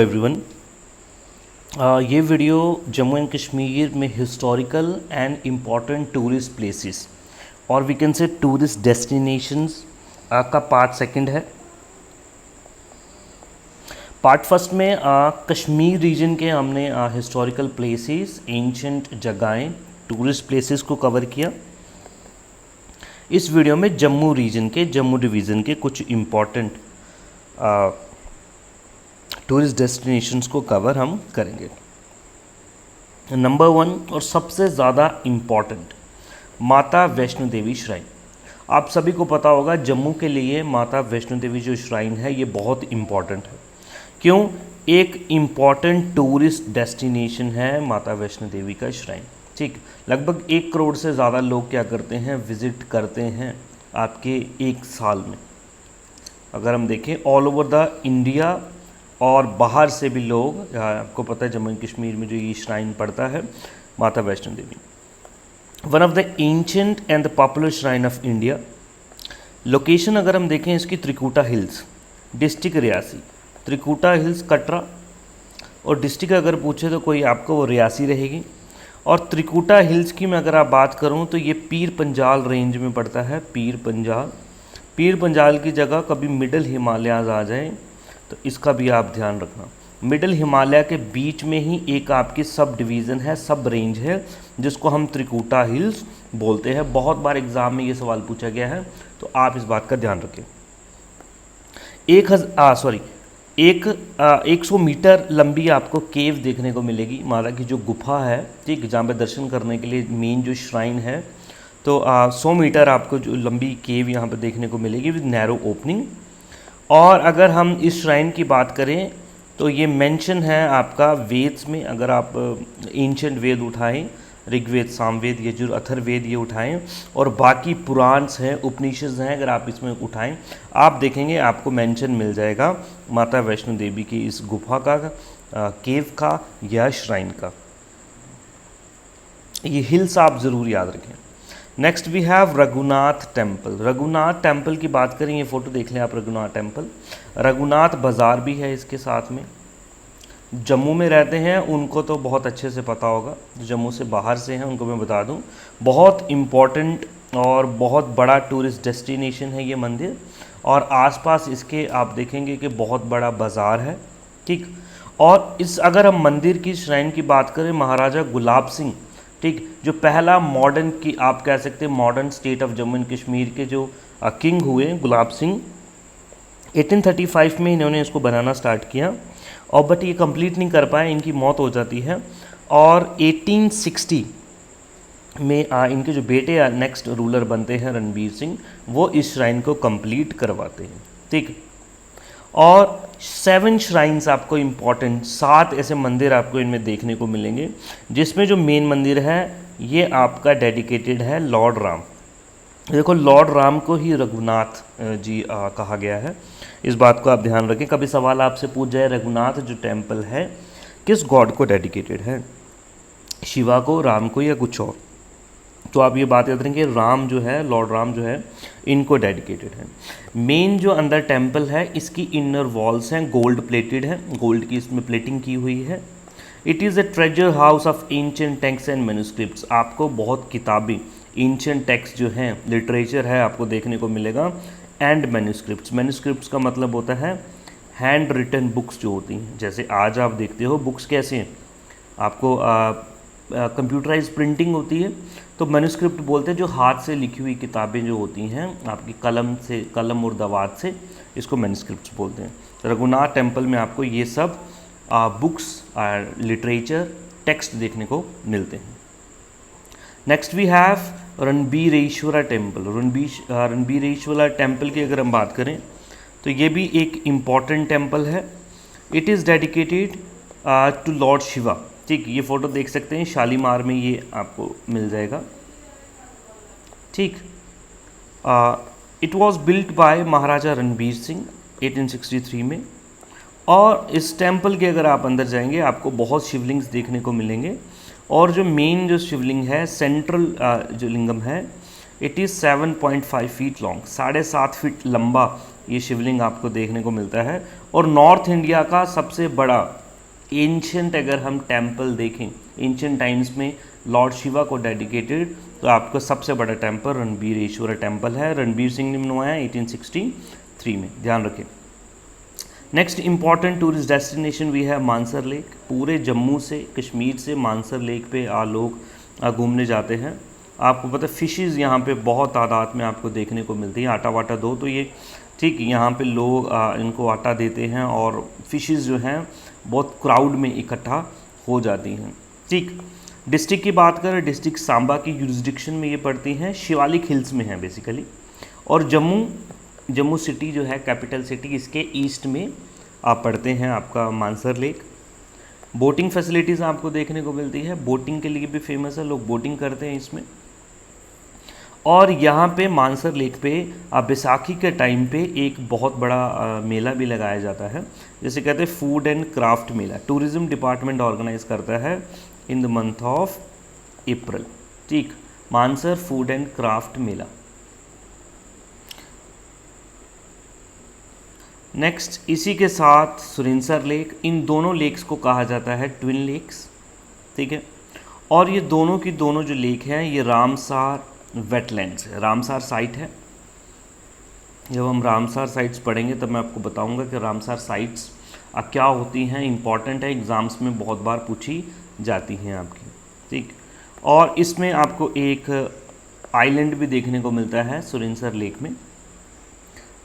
Everyone, ये video Jammu and Kashmir में historical and important tourist places और we can say tourist destinations का part second है। पार्ट फर्स्ट में कश्मीर रीजन के हमने हिस्टोरिकल प्लेसेस, एंशंट जगहें, टूरिस्ट प्लेसेस को कवर किया। इस वीडियो में जम्मू रीजन के, जम्मू डिवीज़न के कुछ इम्पॉर्टेंट टूरिस्ट डेस्टिनेशंस को कवर हम करेंगे। नंबर 1 और सबसे ज़्यादा इम्पॉर्टेंट, माता वैष्णो देवी श्राइन। आप सभी को पता होगा जम्मू के लिए माता वैष्णो देवी जो श्राइन है ये बहुत इम्पॉर्टेंट है। क्यों? एक इम्पॉर्टेंट टूरिस्ट डेस्टिनेशन है माता वैष्णो देवी का श्राइन। ठीक, लगभग 1 करोड़ से ज़्यादा लोग क्या करते हैं, विज़िट करते हैं आपके एक साल में। अगर हम देखें ऑल ओवर द इंडिया और बाहर से भी लोग, आपको पता है जम्मू एंड कश्मीर में जो ये श्राइन पड़ता है Mata Vaishno Devi, one of the ancient and the popular shrine of India. Location अगर हम देखें इसकी, Trikuta hills, district Reasi. Trikuta hills Katra, और डिस्ट्रिक्ट अगर पूछे तो कोई आपको वो रियासी रहेगी। और त्रिकुटा हिल्स की मैं अगर आप बात करूँ तो ये पीर पंजाल रेंज में पड़ता है। पीर पंजाल की जगह कभी मिडल हिमालयाज आ जाए तो इसका भी आप ध्यान रखना। मिडल हिमालय के बीच में ही एक आपकी सब डिवीज़न है, सब रेंज है, जिसको हम त्रिकुटा हिल्स बोलते हैं। बहुत बार एग्ज़ाम में ये सवाल पूछा गया है, तो आप इस बात का ध्यान रखें। 100 मीटर लंबी आपको केव देखने को मिलेगी, माता की जो गुफा है, ठीक, जहाँ पे दर्शन करने के लिए मेन जो श्राइन है, तो 100 मीटर आपको जो लंबी केव यहाँ पे देखने को मिलेगी विद नैरो ओपनिंग। और अगर हम इस श्राइन की बात करें तो ये मेंशन है आपका वेद्स में। अगर आप एंशंट वेद उठाएं, ऋग्वेद, सामवेद, यजुर, अथर्ववेद ये उठाएं, और बाकी पुराण्स हैं, उपनिषद हैं, अगर आप इसमें उठाएं, आप देखेंगे आपको मेंशन मिल जाएगा माता वैष्णो देवी की इस गुफा का, केव का या श्राइन का। ये हिल्स आप ज़रूर याद रखें। Next we have Raghunath temple. Raghunath temple की बात करें, ये फ़ोटो देख लें आप, रघुनाथ टेम्पल। रघुनाथ बाज़ार भी है इसके साथ में। जम्मू में रहते हैं उनको तो बहुत अच्छे से पता होगा, जो जम्मू से बाहर से हैं उनको मैं बता दूं, बहुत इम्पॉर्टेंट और बहुत बड़ा टूरिस्ट डेस्टिनेशन है ये मंदिर। और आसपास इसके आप देखेंगे कि बहुत बड़ा बाज़ार है, ठीक। और इस अगर हम मंदिर की श्राइन की बात करें, महाराजा गुलाब सिंह, ठीक, जो पहला मॉडर्न की आप कह सकते हैं modern state of Jammu and Kashmir के जो किंग हुए, गुलाब सिंह, 1835 में इन्होंने इसको बनाना स्टार्ट किया, और बट ये कंप्लीट नहीं कर पाए, इनकी मौत हो जाती है। और 1860 में इनके जो बेटे नेक्स्ट रूलर बनते हैं रणबीर सिंह, वो इस श्राइन को कंप्लीट करवाते हैं, ठीक। और 7 श्राइन्स आपको इम्पॉर्टेंट, 7 ऐसे मंदिर आपको इनमें देखने को मिलेंगे, जिसमें जो मेन मंदिर है ये आपका डेडिकेटेड है लॉर्ड राम। देखो, लॉर्ड राम को ही रघुनाथ जी कहा गया है, इस बात को आप ध्यान रखें। कभी सवाल आपसे पूछ जाए रघुनाथ जो टेम्पल है किस गॉड को डेडिकेटेड है, शिवा को, राम को, या कुछ और, तो आप ये बात याद रखेंगे, राम जो है, लॉर्ड राम जो है, इनको डेडिकेटेड है। मेन जो अंदर टेम्पल है इसकी इनर वॉल्स हैं गोल्ड प्लेटेड है, गोल्ड की इसमें प्लेटिंग की हुई है। It is a treasure house of ancient text and manuscripts. आपको बहुत किताबें, एंशिएंट टेक्स्ट जो हैं, लिटरेचर है, आपको देखने को मिलेगा, एंड मैन्युस्क्रिप्ट्स। मैन्युस्क्रिप्ट्स का मतलब होता है हैंड रिटन बुक्स जो होती हैं। जैसे आज आप देखते हो बुक्स कैसे हैं, आपको कंप्यूटराइज प्रिंटिंग होती है, तो मैन्युस्क्रिप्ट बोलते हैं जो हाथ से लिखी हुई किताबें जो होती हैं आपकी कलम से, कलम और दवात से, इसको मैन्युस्क्रिप्ट्स बोलते हैं। रघुनाथ टेम्पल में आपको ये सब बुक्स, लिटरेचर, टेक्स्ट देखने को मिलते हैं। Next we have Ranbireshwara temple. Ranbireshwara temple की अगर हम बात करें तो ये भी एक इम्पॉर्टेंट टेम्पल है। It is dedicated to lord Shiva, ठीक। ये फ़ोटो देख सकते हैं, शालीमार में ये आपको मिल जाएगा, ठीक। इट वॉज बिल्ट बाय महाराजा रणबीर सिंह 1863 में। और इस टेम्पल के अगर आप अंदर जाएंगे आपको बहुत शिवलिंग्स देखने को मिलेंगे, और जो मेन जो शिवलिंग है, सेंट्रल जो लिंगम है, it is 7.5 feet long, 7.5 feet लंबा ये शिवलिंग आपको देखने को मिलता है। और नॉर्थ इंडिया का सबसे बड़ा एंशंट अगर हम टेम्पल देखें एंशंट टाइम्स में लॉर्ड शिवा को डेडिकेटेड, तो आपका सबसे बड़ा टेम्पल रणबीरेश्वर टेम्पल है। रणबीर सिंह ने बनवाया 1863 में, ध्यान रखें। Next important tourist destination we है मानसर लेक। पूरे जम्मू से कश्मीर से मानसर लेक पे लोग घूमने जाते हैं। आपको पता है फिशेज़ यहाँ पे बहुत तादाद में आपको देखने को मिलती है। आटा वाटा दो तो ये ठीक, यहाँ पे लोग इनको आटा देते हैं और फिशेज़ जो हैं बहुत क्राउड में इकट्ठा हो जाती हैं। ठीक, डिस्ट्रिक्ट की बात करें, डिस्ट्रिक्ट सांबा की यूरिसडिक्शन में ये पड़ती हैं, शिवालिक हिल्स में है बेसिकली। और जम्मू सिटी जो है कैपिटल सिटी, इसके ईस्ट में आप पढ़ते हैं आपका मानसर लेक। बोटिंग फैसिलिटीज़ आपको देखने को मिलती है, बोटिंग के लिए भी फेमस है, लोग बोटिंग करते हैं इसमें। और यहाँ पे मानसर लेक पे बैसाखी के टाइम पे एक बहुत बड़ा मेला भी लगाया जाता है, जैसे कहते हैं food and craft Mela. Tourism department organise करता है in the month of April. ठीक, Mansar food and craft Mela. Next इसी के साथ सुरिनसर लेक, इन दोनों लेक्स को कहा जाता है ट्विन लेक्स। ठीक है, और ये दोनों की दोनों जो लेक हैं ये रामसार वेटलैंड्स है, रामसार साइट है। जब हम रामसार साइट्स पढ़ेंगे तब मैं आपको बताऊंगा कि रामसार साइट्स क्या होती हैं, इंपॉर्टेंट है, एग्ज़ाम्स में बहुत बार पूछी जाती हैं आपकी। ठीक, और इसमें आपको एक आइलैंड भी देखने को मिलता है सुरिनसर लेक में,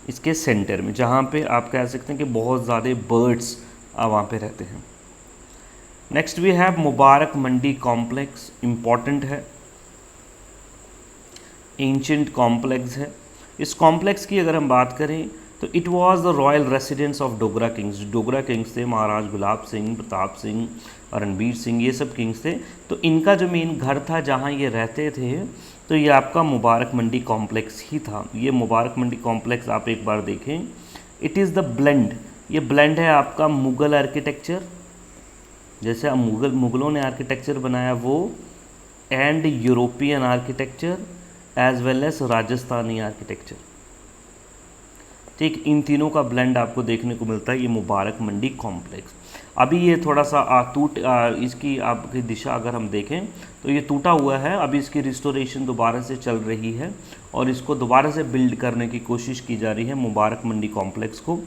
इसके सेंटर में, जहाँ पे आप कह सकते हैं कि बहुत ज़्यादा बर्ड्स वहाँ पे रहते हैं। Next we have Mubarak Mandi complex, important है, एंशंट कॉम्प्लेक्स है। इस कॉम्प्लेक्स की अगर हम बात करें तो it was the royal residence of Dogra kings. Dogra kings थे, महाराज गुलाब सिंह, प्रताप सिंह, रणबीर सिंह, ये सब किंग्स थे। तो इनका जो मेन घर था जहाँ ये रहते थे, तो ये आपका मुबारक मंडी कॉम्प्लेक्स ही था। ये मुबारक मंडी कॉम्प्लेक्स आप एक बार देखें, इट इज़ द ब्लेंड, ये ब्लेंड है आपका मुग़ल आर्किटेक्चर, जैसे मुग़लों ने आर्किटेक्चर बनाया वो, and European architecture as well as Rajasthani architecture. ठीक, इन तीनों का ब्लेंड आपको देखने को मिलता है ये मुबारक मंडी कॉम्प्लेक्स। अभी ये थोड़ा सा इसकी आपकी दिशा अगर हम देखें तो ये टूटा हुआ है, अभी इसकी रिस्टोरेशन दोबारा से चल रही है और इसको दोबारा से बिल्ड करने की कोशिश की जा रही है मुबारक मंडी कॉम्प्लेक्स को।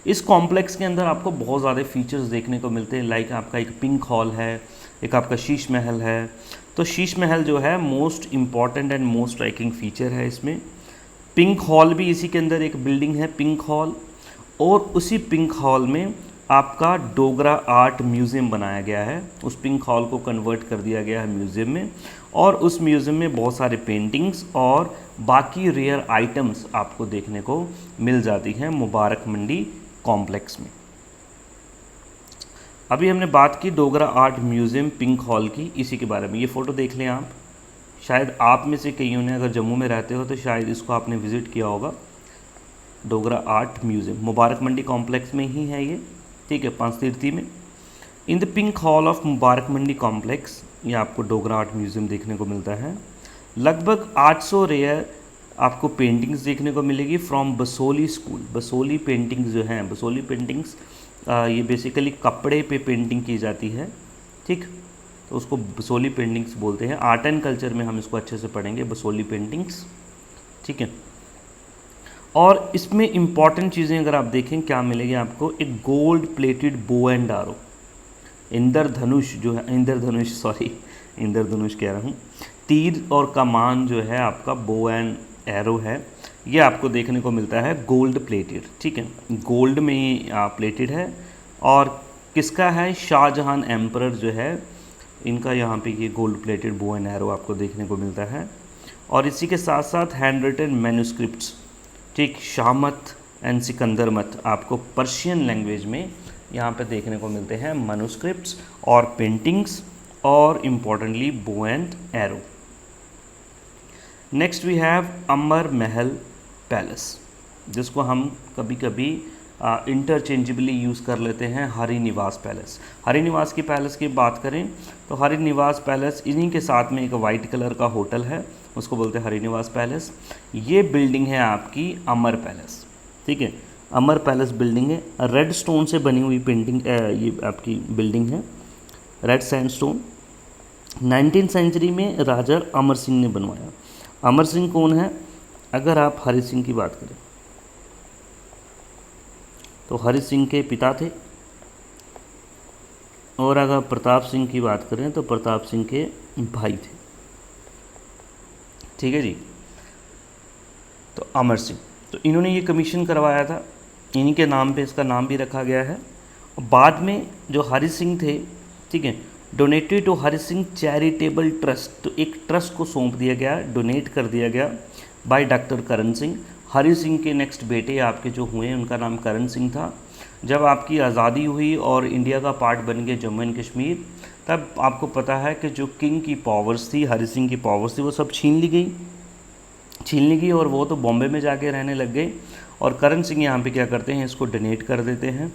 इस कॉम्प्लेक्स के अंदर आपको बहुत ज़्यादा फीचर्स देखने को मिलते हैं, लाइक आपका एक पिंक हॉल है, एक आपका शीश महल है। तो शीश महल जो है most important and most striking feature है इसमें। पिंक हॉल भी इसी के अंदर एक बिल्डिंग है, पिंक हॉल, और उसी पिंक हॉल में आपका डोगरा आर्ट म्यूज़ियम बनाया गया है। उस पिंक हॉल को कन्वर्ट कर दिया गया है म्यूज़ियम में, और उस म्यूज़ियम में बहुत सारे पेंटिंग्स और बाकी रेयर आइटम्स आपको देखने को मिल जाती हैं मुबारक मंडी कॉम्प्लेक्स में। अभी हमने बात की Dogra art museum pink hall की, इसी के बारे में। ये फ़ोटो देख लें आप, शायद आप में से कईयों ने, अगर जम्मू में रहते हो तो शायद इसको आपने विज़िट किया होगा। डोगरा आर्ट म्यूज़ियम मुबारक मंडी कॉम्प्लेक्स में ही है ये, ठीक है, पंचतीर्थी में। In the pink hall of Mubarak Mandi complex ये आपको डोगरा आर्ट म्यूज़ियम देखने को मिलता है। लगभग 800 रेयर आपको पेंटिंग्स देखने को मिलेगी from Basoli school. Basoli paintings जो हैं, बसोली पेंटिंग्स ये बेसिकली कपड़े पे पेंटिंग की जाती है, ठीक, तो उसको बसोली पेंटिंग्स बोलते हैं। आर्ट एंड कल्चर में हम इसको अच्छे से पढ़ेंगे, बसोली पेंटिंग्स, ठीक है। और इसमें इम्पॉर्टेंट चीज़ें अगर आप देखें क्या मिलेगी आपको, एक गोल्ड प्लेटेड बो एंड आरो, इंद्रधनुष जो है, इंद्रधनुष कह रहा हूँ, तीर और कमान जो है आपका बो एंड एरो है, ये आपको देखने को मिलता है गोल्ड प्लेटेड, ठीक है, गोल्ड में ही प्लेटेड है। और किसका है, शाहजहां एम्परर जो है, इनका यहाँ पे ये गोल्ड प्लेटेड बो एंड एरो आपको देखने को मिलता है। और इसी के साथ साथ हैंड रिटन मैन्यूस्क्रिप्ट्स, ठीक, शाहमत एंड सिकंदर मत आपको पर्शियन लैंग्वेज में यहाँ पे देखने को मिलते हैं, मैन्यूस्क्रिप्ट्स और पेंटिंग्स, और importantly bow and arrow. Next we have Amar Mahal palace, जिसको हम कभी कभी इंटरचेंजेबली यूज़ कर लेते हैं हरि निवास पैलेस। हरि निवास की पैलेस की बात करें तो हरि निवास पैलेस, इन्हीं के साथ में एक वाइट कलर का होटल है, उसको बोलते हैं हरि निवास पैलेस। ये बिल्डिंग है आपकी अमर पैलेस, ठीक है। अमर पैलेस बिल्डिंग है, रेड स्टोन से बनी हुई पेंटिंग, ये आपकी बिल्डिंग है, रेड सैंडस्टोन। 19वीं सेंचुरी में राजा अमर सिंह ने बनवाया। अमर सिंह कौन है? अगर आप हरि सिंह की बात करें तो हरि सिंह के पिता थे, और अगर प्रताप सिंह की बात करें तो प्रताप सिंह के भाई थे। ठीक है जी। तो अमर सिंह, तो इन्होंने ये कमीशन करवाया था, इन्हीं के नाम पे इसका नाम भी रखा गया है। और बाद में जो हरि सिंह थे, ठीक है, donated to Hari Singh charitable trust, तो एक ट्रस्ट को सौंप दिया गया, डोनेट कर दिया गया बाय डॉक्टर करण सिंह। हरि सिंह के नेक्स्ट बेटे आपके जो हुए उनका नाम करण सिंह था। जब आपकी आज़ादी हुई और इंडिया का पार्ट बन गया जम्मू एंड कश्मीर, तब आपको पता है कि जो किंग की पावर्स थी, हरि सिंह की पावर्स थी, वो सब छीन ली गई और वो तो बॉम्बे में जाके रहने लग गए। और करण सिंह यहाँ पे क्या करते हैं, इसको डोनेट कर देते हैं।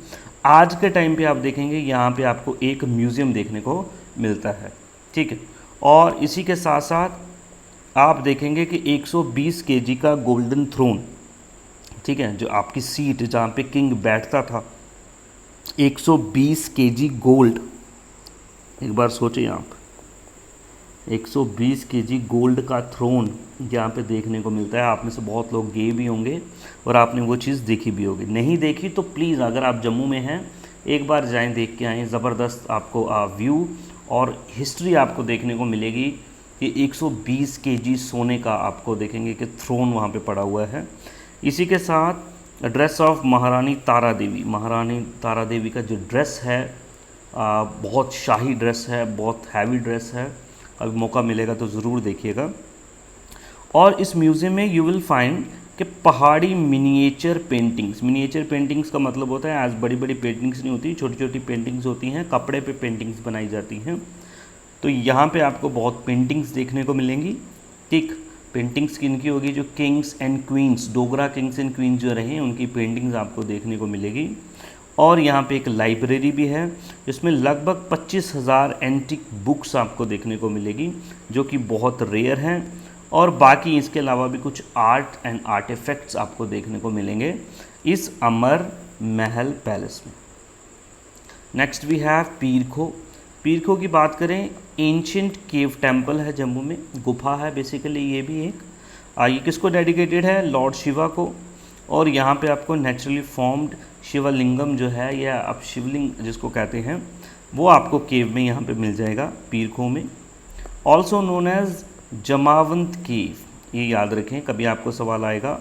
आज के टाइम पे आप देखेंगे यहाँ पे आपको एक म्यूज़ियम देखने को मिलता है, ठीक है। और इसी के साथ साथ आप देखेंगे कि 120 केजी का गोल्डन थ्रोन, ठीक है, जो आपकी सीट जहाँ पे किंग बैठता था, 120 केजी गोल्ड, एक बार सोचिए आप, 120 केजी गोल्ड का थ्रोन यहाँ पे देखने को मिलता है। आप में से बहुत लोग गए भी होंगे और आपने वो चीज़ देखी भी होगी। नहीं देखी तो प्लीज़, अगर आप जम्मू में हैं, एक बार जाएं, देख के आएँ। ज़बरदस्त आपको व्यू और हिस्ट्री आपको देखने को मिलेगी कि 120 केजी सोने का आपको देखेंगे कि थ्रोन वहाँ पे पड़ा हुआ है। इसी के साथ ड्रेस ऑफ महारानी तारा देवी, महारानी तारा देवी का जो ड्रेस है बहुत शाही ड्रेस है, बहुत हैवी ड्रेस है। अभी मौका मिलेगा तो ज़रूर देखिएगा। और इस म्यूज़ियम में यू विल फाइंड कि पहाड़ी मिनिएचर पेंटिंग्स का मतलब होता है, आज बड़ी बड़ी पेंटिंग्स नहीं होती, छोटी छोटी पेंटिंग्स होती हैं, कपड़े पे पेंटिंग्स बनाई जाती हैं। तो यहाँ पे आपको बहुत पेंटिंग्स देखने को मिलेंगी, ठीक। पेंटिंग्स किनकी होगी? जो Kings and queen's, Dogra Kings and queen's जो रहे, उनकी पेंटिंग्स आपको देखने को मिलेगी। और यहाँ पे एक लाइब्रेरी भी है जिसमें लगभग 25,000 एंटिक बुक्स आपको देखने को मिलेगी, जो कि बहुत रेयर हैं। और बाकी इसके अलावा भी कुछ आर्ट एंड आर्टिफैक्ट्स आपको देखने को मिलेंगे इस अमर महल पैलेस में। नेक्स्ट वी हैव पीर खो की बात करें, एंशिएंट केव टेम्पल है जम्मू में, गुफा है बेसिकली ये भी एक। ये किसको डेडिकेटेड है? लॉर्ड शिवा को। और यहाँ पे आपको नेचुरली फॉर्म्ड शिवलिंगम जो है, या आप शिवलिंग जिसको कहते हैं, वो आपको केव में यहाँ पे मिल जाएगा पीर खो में। Also known as Jamwant cave, ये याद रखें, कभी आपको सवाल आएगा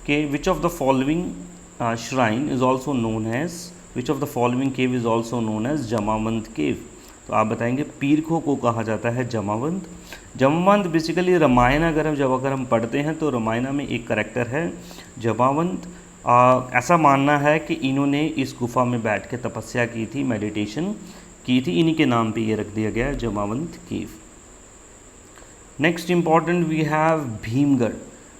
कि which of the following shrine is also known as, which of the following cave is also known as Jamwant cave. तो आप बताएंगे पीर खो को कहा जाता है जमावंत। जमावंत बेसिकली रामायण अगर हम पढ़ते हैं तो रामायण में एक करैक्टर है जमावंत। ऐसा मानना है कि इन्होंने इस गुफा में बैठ के तपस्या की थी, मेडिटेशन की थी, इन्हीं के नाम पे ये रख दिया गया है Jamwant cave. Next important we have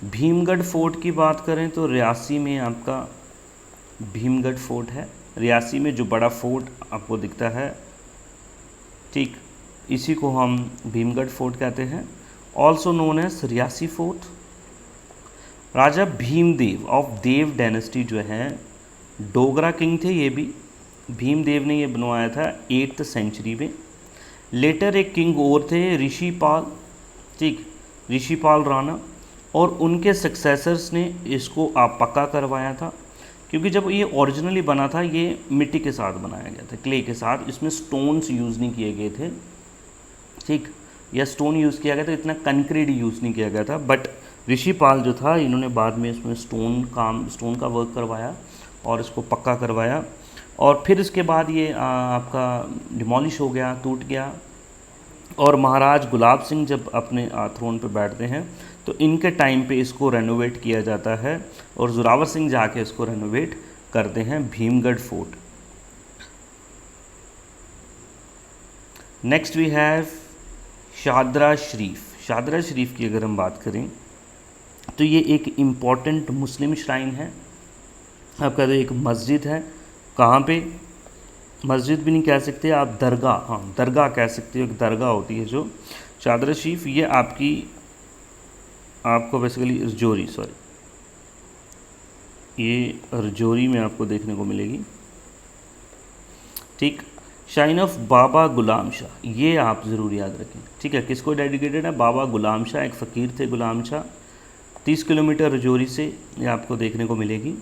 Bhimgarh fort की बात करें तो रियासी में आपका भीमगढ़ फोर्ट है। रियासी में जो बड़ा फोर्ट आपको दिखता है, ठीक, इसी को हम भीमगढ़ फोर्ट कहते हैं। Also known as Reasi fort. Raja Bhimdev of Dev dynasty जो है, डोगरा किंग थे ये भी, भीमदेव ने ये बनवाया था 8th सेंचुरी में। लेटर एक किंग और थे ऋषिपाल, ठीक, ऋषिपाल राणा, और उनके सक्सेसर्स ने इसको पक्का करवाया था। क्योंकि जब ये ओरिजिनली बना था ये मिट्टी के साथ बनाया गया था, क्ले के साथ, इसमें स्टोन्स यूज़ नहीं किए गए थे, ठीक, या स्टोन यूज़ किया गया था, इतना कंक्रीट यूज़ नहीं किया गया था। बट ऋषिपाल जो था, इन्होंने बाद में इसमें स्टोन का वर्क करवाया और इसको पक्का करवाया। और फिर इसके बाद ये आपका डिमोलिश हो गया, टूट गया। और महाराज गुलाब सिंह जब अपने थ्रोन पे बैठते हैं तो इनके टाइम पे इसको रेनोवेट किया जाता है और जोरावर सिंह जाके इसको रेनोवेट करते हैं Bhimgarh fort. Next we have Shahdara Sharif की अगर हम बात करें तो ये एक इम्पॉर्टेंट मुस्लिम श्राइन है। आप कहते हो एक मस्जिद है, कहाँ पे? मस्जिद भी नहीं कह सकते आप, दरगाह, हाँ दरगाह कह सकते हो, एक दरगाह होती है जो शादरा शरीफ, ये आपको बेसिकली ये रजौरी में आपको देखने को मिलेगी। ठीक, शाइन ऑफ बाबा गुलाम शाह, ये आप ज़रूर याद रखें। ठीक है, किसको डेडिकेटेड है? बाबा गुलाम शाह, एक फ़कीर थे गुलाम शाह। 30 किलोमीटर रजौरी से ये आपको देखने को मिलेगी।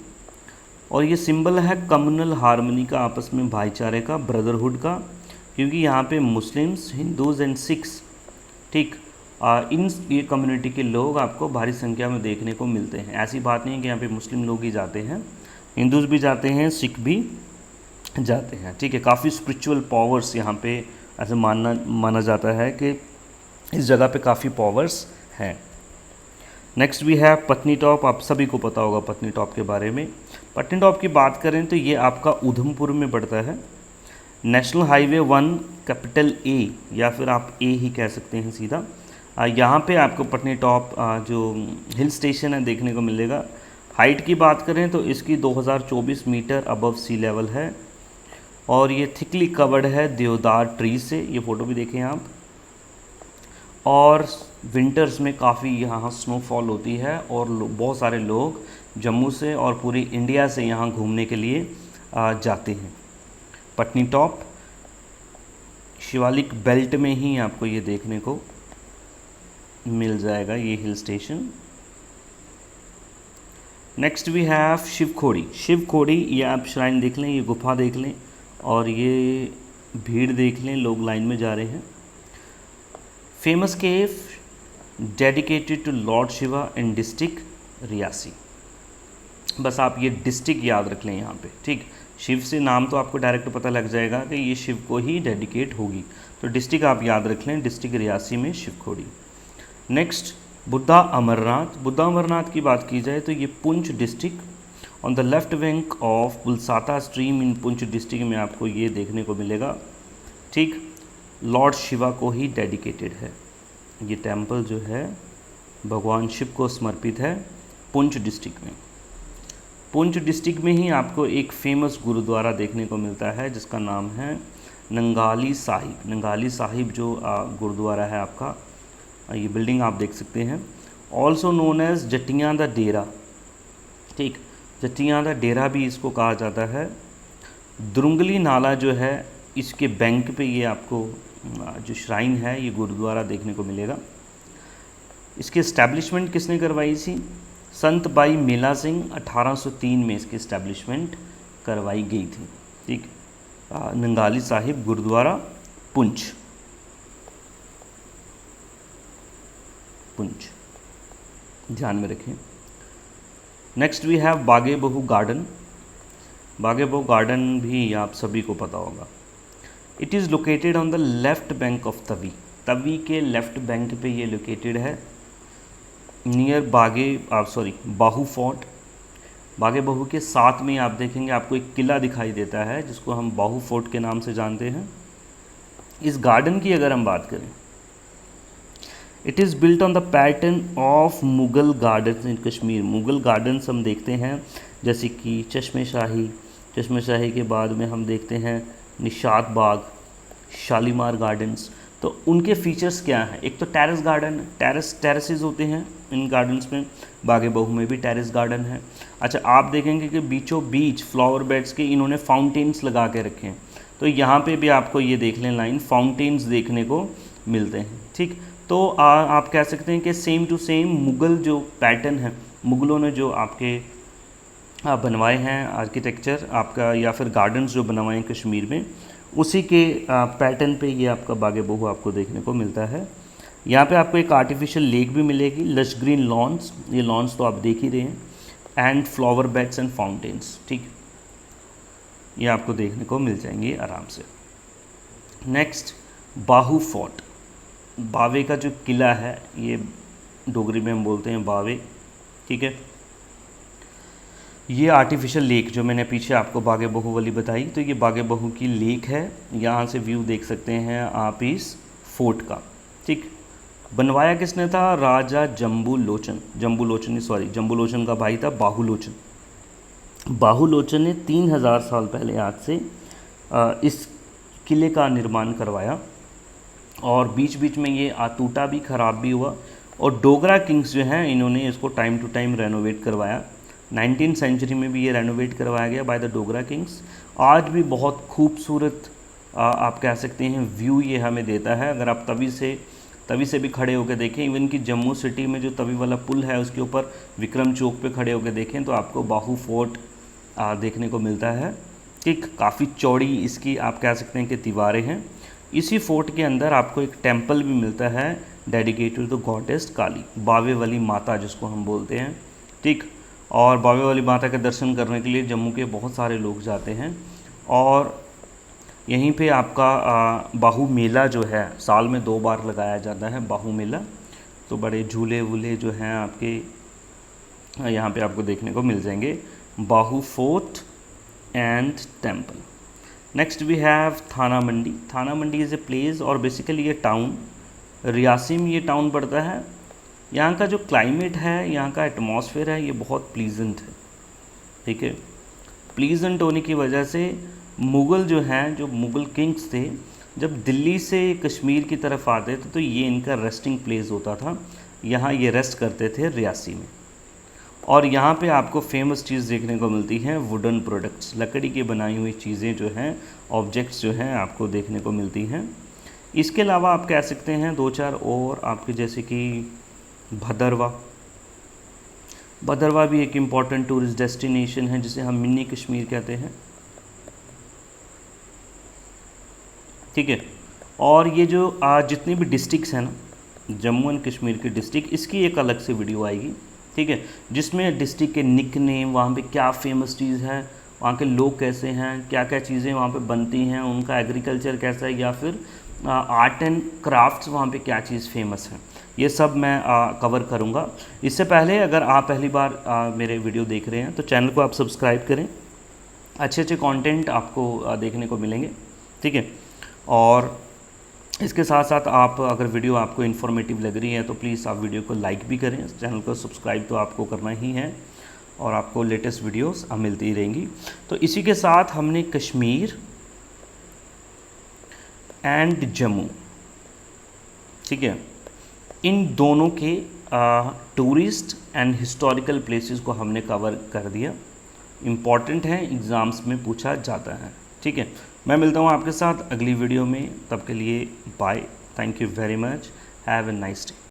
और ये सिंबल है कम्युनल हार्मनी का, आपस में भाईचारे का, ब्रदरहुड का, क्योंकि यहाँ पे मुस्लिम्स, हिंदूज़ एंड सिख्स, ठीक, इन ये कम्युनिटी के लोग आपको भारी संख्या में देखने को मिलते हैं। ऐसी बात नहीं है कि यहाँ पे मुस्लिम लोग ही जाते हैं, हिंदूज़ भी जाते हैं, सिख भी जाते हैं। ठीक है, काफ़ी स्पिरिचुअल पावर्स यहाँ पे ऐसे माना जाता है कि इस जगह पे काफ़ी पावर्स हैं। नेक्स्ट भी है पत्नी टॉप, आप सभी को पता होगा पत्नी टॉप के बारे में। पत्नी टॉप की बात करें तो ये आपका उधमपुर में पड़ता है। नेशनल हाईवे 1 कैपिटल ए, या फिर आप ए ही कह सकते हैं सीधा। यहाँ पे आपको पत्नी टॉप जो हिल स्टेशन है देखने को मिलेगा। हाइट की बात करें तो इसकी 2024 मीटर अबव सी लेवल है, और ये थिकली कवर्ड है देवदार ट्री से। ये फ़ोटो भी देखें आप। और विंटर्स में काफ़ी यहाँ स्नोफॉल होती है, और बहुत सारे लोग जम्मू से और पूरी इंडिया से यहाँ घूमने के लिए जाते हैं। पत्नी टॉप शिवालिक बेल्ट में ही आपको ये देखने को मिल जाएगा, ये hill station. Next we have Shivkhori. Shivkhori, ये आप श्राइन देख लें, ये गुफा देख लें, और ये भीड़ देख लें, लोग लाइन में जा रहे हैं। Famous cave dedicated to lord Shiva in district Reasi. बस आप ये डिस्ट्रिक्ट याद रख लें यहाँ पे। ठीक, शिव से नाम तो आपको डायरेक्ट पता लग जाएगा कि ये शिव को ही डेडिकेट होगी, तो डिस्ट्रिक्ट आप याद रख लें, डिस्ट्रिक्ट रियासी में शिवखोड़ी। नेक्स्ट बुद्धा अमरनाथ। बुद्धा अमरनाथ की बात की जाए तो ये Poonch district on the left bank of Bulsata stream in Poonch district में आपको ये देखने को मिलेगा। ठीक, लॉर्ड शिवा को ही डेडिकेटेड है ये टेम्पल, जो है भगवान शिव को समर्पित है, पुंछ डिस्ट्रिक्ट में। पुंछ डिस्ट्रिक्ट में ही आपको एक फेमस गुरुद्वारा देखने को मिलता है जिसका नाम है नंगाली साहिब। नंगाली साहिब जो गुरुद्वारा है आपका, ये बिल्डिंग आप देख सकते हैं। ऑल्सो नोन एज जटियां दा डेरा। ठीक, जटियां दा डेरा भी इसको कहा जाता है। दुरुंगली नाला जो है, इसके बैंक पे ये आपको जो श्राइन है, ये गुरुद्वारा देखने को मिलेगा। इसकी इस्टेब्लिशमेंट किसने करवाई थी? संत बाई मेला सिंह 1803 में इसकी इस्टेब्लिशमेंट करवाई गई थी। ठीक, नंगाली साहिब गुरुद्वारा पुंछ। पुंछ ध्यान में रखें। नेक्स्ट वी हैव बागे बहू गार्डन। बागे बहू गार्डन भी आप सभी को पता होगा। It is located on the left bank of Tawi. Tawi के लेफ्ट बैंक पे ये लोकेटेड है, नियर बाहू फोर्ट। बागे बहू के साथ में आप देखेंगे आपको एक किला दिखाई देता है जिसको हम बाहू फोर्ट के नाम से जानते हैं। इस गार्डन की अगर हम बात करें, it is built on the pattern of Mughal gardens in Kashmir. Mughal gardens हम देखते हैं जैसे कि चश्मे शाही। चश्मे शाही के बाद में हम देखते हैं निशात बाग, शालीमार गार्डन्स। तो उनके फीचर्स क्या हैं? एक तो टेरेस गार्डन, टेरेसेस होते हैं इन गार्डन्स में। बागे बहू में भी टेरेस गार्डन है। अच्छा, आप देखेंगे कि बीचों बीच फ्लावर बेड्स के इन्होंने फाउंटेन्स लगा के रखे हैं, तो यहाँ पे भी आपको ये देख लें लाइन, फाउंटेन्स देखने को मिलते हैं। ठीक, तो आप कह सकते हैं कि सेम टू सेम मुग़ल जो पैटर्न है, मुग़लों ने जो आपके बनवाए हैं आर्किटेक्चर आपका, या फिर गार्डन्स जो बनवाए हैं कश्मीर में, उसी के पैटर्न पे ये आपका बागे बहू आपको देखने को मिलता है। यहाँ पे आपको एक आर्टिफिशियल लेक भी मिलेगी, लश ग्रीन लॉन्स, ये लॉन्स तो आप देख ही रहे हैं, and flower beds and fountains. ठीक, ये आपको देखने को मिल जाएंगे आराम से। नेक्स्ट बाहू फोर्ट। बावे का जो किला है, ये डोगरी में हम बोलते हैं बावे। ठीक है, ये आर्टिफिशियल लेक जो मैंने पीछे आपको बागे बहू वाली बताई, तो ये बागे बहू की लेक है। यहाँ से व्यू देख सकते हैं आप इस फोर्ट का। ठीक, बनवाया किसने था? राजा जम्बूलोचन। जम्बूलोचन का भाई था बाहुलोचन। बाहुलोचन ने 3000 साल पहले आज से इस किले का निर्माण करवाया, और बीच बीच में ये टूटा भी, ख़राब भी हुआ, और डोगरा किंग्स जो हैं इन्होंने इसको टाइम टू टाइम रेनोवेट करवाया, 19th सेंचुरी में भी ये रेनोवेट करवाया गया बाय द डोगरा किंग्स। आज भी बहुत खूबसूरत आप कह सकते हैं व्यू ये हमें देता है। अगर आप तवी से भी खड़े होकर देखें, इवन कि जम्मू सिटी में जो तवी वाला पुल है उसके ऊपर विक्रम चौक पे खड़े होकर देखें तो आपको बाहू फोर्ट देखने को मिलता है। ठीक, काफ़ी चौड़ी इसकी आप कह सकते हैं कि दीवारें हैं। इसी फोर्ट के अंदर आपको एक टेम्पल भी मिलता है डेडिकेटेड टू गॉडेस काली, बावे वाली माता जिसको हम बोलते हैं। ठीक, और बावे वाली माता के दर्शन करने के लिए जम्मू के बहुत सारे लोग जाते हैं। और यहीं पे आपका बाहू मेला जो है साल में 2 बार लगाया जाता है, बाहू मेला। तो बड़े झूले वूले जो हैं आपके यहाँ पे आपको देखने को मिल जाएंगे। Bahu fort and temple. Next we have Thana Mandi. Thana Mandi is a place और बेसिकली ये टाउन रियासी में ये टाउन पड़ता है। यहाँ का जो क्लाइमेट है, यहाँ का एटमॉस्फेयर है, ये बहुत प्लीजेंट है। ठीक है, प्लीजेंट होने की वजह से मुग़ल जो हैं, जो मुग़ल किंग्स थे, जब दिल्ली से कश्मीर की तरफ आते थे तो ये इनका रेस्टिंग प्लेस होता था। यहाँ ये रेस्ट करते थे रियासी में। और यहाँ पे आपको फेमस चीज़ देखने को मिलती है वुडन प्रोडक्ट्स, लकड़ी की बनाई हुई चीज़ें जो हैं, ऑब्जेक्ट्स जो हैं आपको देखने को मिलती हैं। इसके अलावा आप कह सकते हैं 2-4 और आपके, जैसे कि भदरवा भी एक इम्पॉर्टेंट टूरिस्ट डेस्टिनेशन है जिसे हम मिनी कश्मीर कहते हैं। ठीक है, और ये जो जितनी भी डिस्ट्रिक्ट्स हैं ना, जम्मू एंड कश्मीर की डिस्ट्रिक्ट, इसकी एक अलग से वीडियो आएगी। ठीक है, जिसमें डिस्ट्रिक्ट के निक नेम, वहाँ पे क्या फेमस चीज़ है, वहाँ के लोग कैसे हैं, क्या क्या चीज़ें वहाँ पे बनती हैं, उनका एग्रीकल्चर कैसा है, या फिर आर्ट एंड क्राफ्ट्स वहाँ पे क्या चीज़ फेमस है, ये सब मैं कवर करूँगा। इससे पहले अगर आप पहली बार मेरे वीडियो देख रहे हैं तो चैनल को आप सब्सक्राइब करें, अच्छे अच्छे कंटेंट आपको देखने को मिलेंगे। ठीक है, और इसके साथ साथ आप अगर वीडियो आपको इन्फॉर्मेटिव लग रही है तो प्लीज़ आप वीडियो को लाइक भी करें, चैनल को सब्सक्राइब तो आपको करना ही है, और आपको लेटेस्ट वीडियोस मिलती रहेंगी। तो इसी के साथ हमने कश्मीर एंड जम्मू, ठीक है, इन दोनों के टूरिस्ट एंड हिस्टोरिकल प्लेसेस को हमने कवर कर दिया। इम्पॉर्टेंट है, एग्ज़ाम्स में पूछा जाता है। ठीक है, मैं मिलता हूँ आपके साथ अगली वीडियो में, तब के लिए bye, thank you very much, have a nice day.